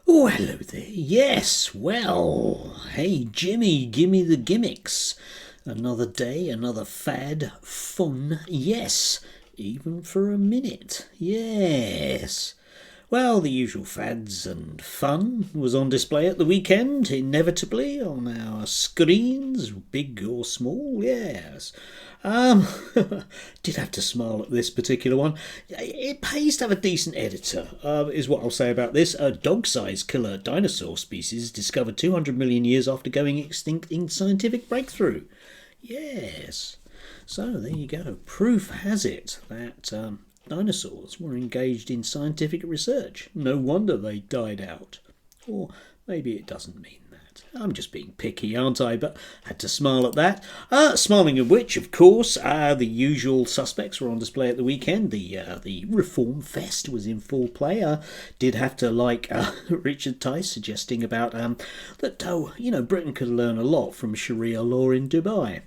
Oh, hello there. Yes, well, hey Jimmy, gimme the gimmicks. Another day, another fad, fun, yes, even for a minute, yes. Well, the usual fads and fun was on display at the weekend, inevitably, on our screens, big or small, yes. Um, did have to smile at this particular one. It pays to have a decent editor, is what I'll say about this. A dog-sized killer dinosaur species discovered 200 million years after going extinct in scientific breakthrough. Yes. So there you go. Proof has it that dinosaurs were engaged in scientific research. No wonder they died out. Or maybe it doesn't mean that. I'm just being picky, aren't I? But had to smile at that. Smiling of which, of course, the usual suspects were on display at the weekend. The Reform Fest was in full play. Did have to like Richard Tice suggesting about that Britain could learn a lot from Sharia law in Dubai.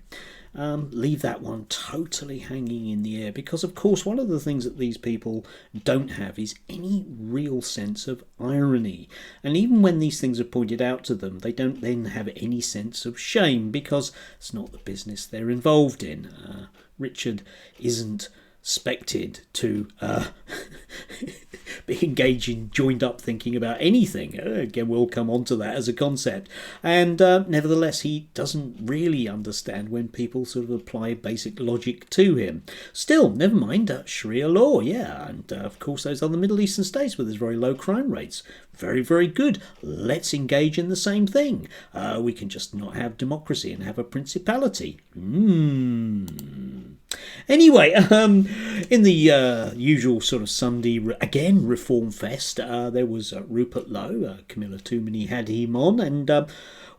Leave that one totally hanging in the air because, of course, one of the things that these people don't have is any real sense of irony. And even when these things are pointed out to them, they don't then have any sense of shame because it's not the business they're involved in. Richard isn't expected to be engaged in joined up thinking about anything. Again, we'll come on to that as a concept. And nevertheless, he doesn't really understand when people sort of apply basic logic to him. Still, never mind, Sharia law, yeah. And of course, those other Middle Eastern states where there's very low crime rates. Very, very good. Let's engage in the same thing. We can just not have democracy and have a principality. Anyway, in the usual sort of Sunday, again, Reform Fest, there was Rupert Lowe, Camilla Toomey had him on, and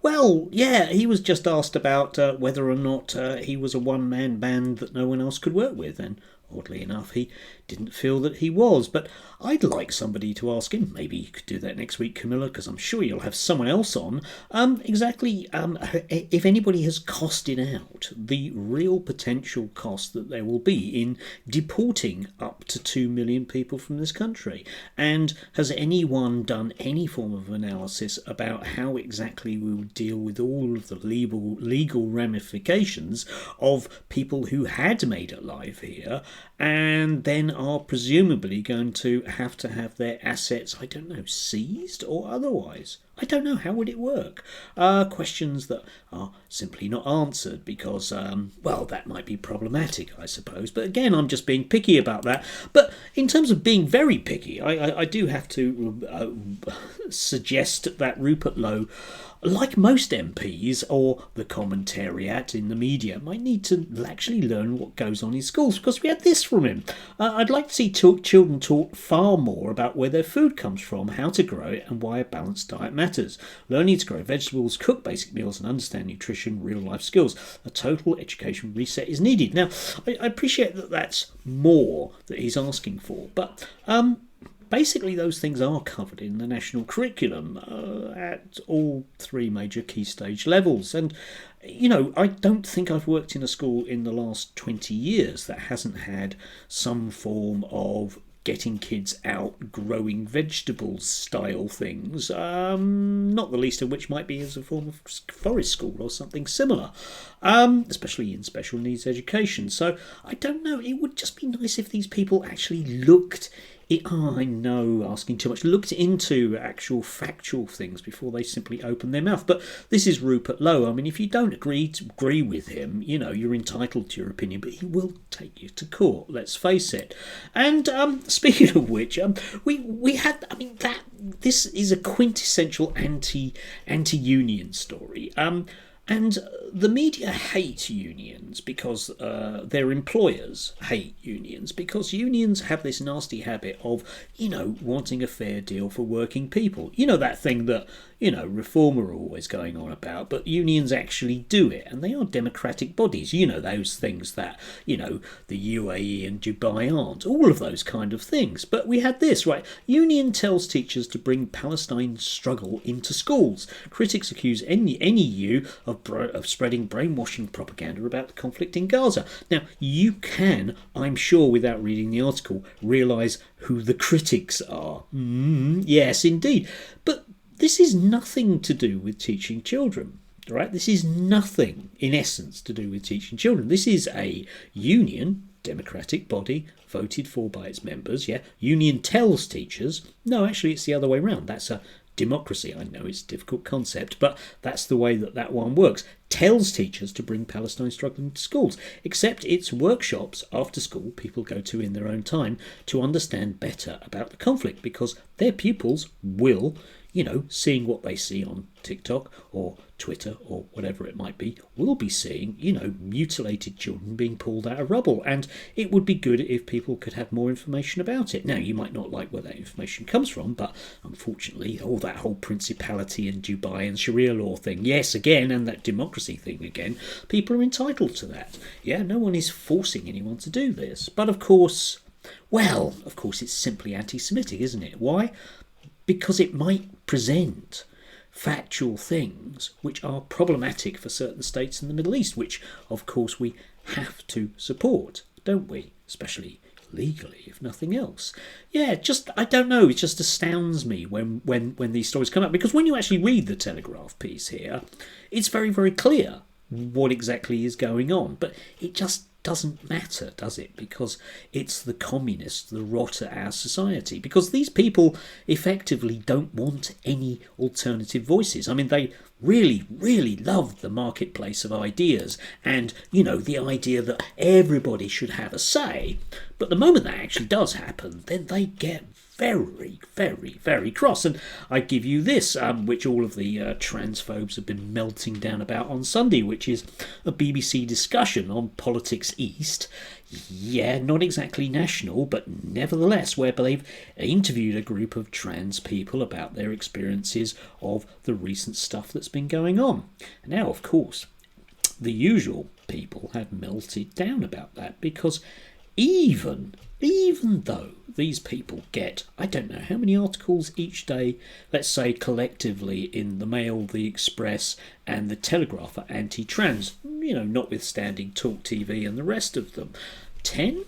he was just asked about whether or not he was a one-man band that no one else could work with, and oddly enough, he didn't feel that he was. But I'd like somebody to ask him. Maybe you could do that next week, Camilla, because I'm sure you'll have someone else on. If anybody has costed out the real potential cost that there will be in deporting up to 2 million people from this country. And has anyone done any form of analysis about how exactly we would deal with all of the legal ramifications of people who had made a life here and then are presumably going to have their assets, I don't know, seized or otherwise? I don't know, how would it work? Questions that are simply not answered because, that might be problematic, I suppose. But again, I'm just being picky about that. But in terms of being very picky, I do have to suggest that Rupert Lowe, like most MPs or the commentariat in the media, might need to actually learn what goes on in schools, because we had this from him. I'd like to see children taught far more about where their food comes from, how to grow it, and why a balanced diet matters. Learning to grow vegetables, cook basic meals, and understand nutrition, real-life skills. A total education reset is needed. Now, I appreciate that that's more that he's asking for, but basically, those things are covered in the national curriculum at all three major key stage levels. And, I don't think I've worked in a school in the last 20 years that hasn't had some form of getting kids out growing vegetables style things, not the least of which might be as a form of forest school or something similar, especially in special needs education. So I don't know, it would just be nice if these people actually looked looked into actual factual things before they simply open their mouth. But this is Rupert Lowe. I mean, if you don't agree with him, you're entitled to your opinion, but he will take you to court, let's face it. And speaking of which, we had, this is a quintessential anti-union story. And the media hate unions because their employers hate unions, because unions have this nasty habit of, wanting a fair deal for working people. That thing that, Reform are always going on about, but unions actually do it, and they are democratic bodies. Those things that, the UAE and Dubai aren't. All of those kind of things. But we had this, right? Union tells teachers to bring Palestine's struggle into schools. Critics accuse NEU of spreading brainwashing propaganda about the conflict in Gaza. Now, you can, I'm sure, without reading the article, realise who the critics are. Yes, indeed. But this is nothing to do with teaching children. Right? This is nothing, in essence, to do with teaching children. This is a union, democratic body, voted for by its members. Yeah, union tells teachers. No, actually, it's the other way around. That's a democracy. I know it's a difficult concept, but that's the way that one works. Tells teachers to bring Palestine struggling to schools, except it's workshops after school people go to in their own time to understand better about the conflict, because their pupils will, seeing what they see on TikTok or Twitter or whatever it might be, will be seeing, mutilated children being pulled out of rubble. And it would be good if people could have more information about it. Now, you might not like where that information comes from, but unfortunately, that whole principality in Dubai and Sharia law thing, yes, again, and that democracy thing again, people are entitled to that. Yeah, no one is forcing anyone to do this. But of course, it's simply anti-Semitic, isn't it? Why? Because it might present factual things which are problematic for certain states in the Middle East, which, of course, we have to support, don't we? Especially legally, if nothing else. Yeah, I don't know, it just astounds me when these stories come up, because when you actually read the Telegraph piece here, it's very, very clear what exactly is going on, but it just doesn't matter, does it? Because it's the communists that rot at our society. Because these people effectively don't want any alternative voices. I mean, they really, really love the marketplace of ideas and, the idea that everybody should have a say. But the moment that actually does happen, then they get very, very, very cross. And I give you this, which all of the transphobes have been melting down about on Sunday, which is a BBC discussion on Politics East. Yeah, not exactly national, but nevertheless, where they've interviewed a group of trans people about their experiences of the recent stuff that's been going on. Now, of course, the usual people have melted down about that, because even though these people get, I don't know how many articles each day, let's say collectively in the Mail, the Express and the Telegraph are anti-trans, notwithstanding Talk TV and the rest of them, 10?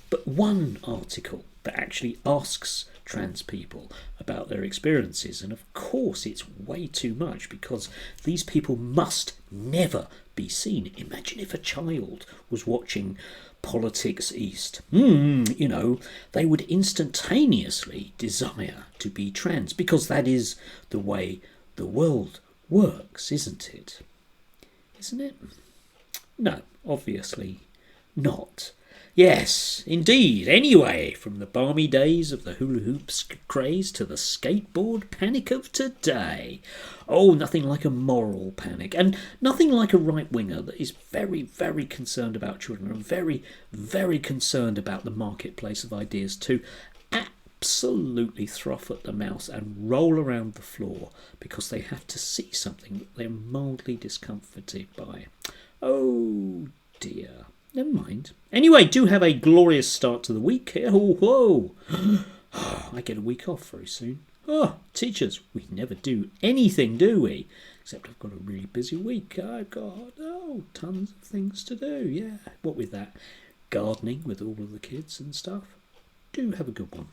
But one article that actually asks trans people about their experiences, and of course it's way too much, because these people must never be seen. Imagine if a child was watching Politics East. They would instantaneously desire to be trans, because that is the way the world works, isn't it? Isn't it? No, obviously not. Yes, indeed. Anyway, from the balmy days of the hula hoops craze to the skateboard panic of today. Oh, nothing like a moral panic, and nothing like a right-winger that is very, very concerned about children and very, very concerned about the marketplace of ideas to absolutely froth at the mouth and roll around the floor because they have to see something that they're mildly discomforted by. Oh, dear. Never mind. Anyway, do have a glorious start to the week. Oh, whoa. I get a week off very soon. Oh, teachers, we never do anything, do we? Except I've got a really busy week. I've got, tons of things to do. Yeah, what with that? Gardening with all of the kids and stuff. Do have a good one.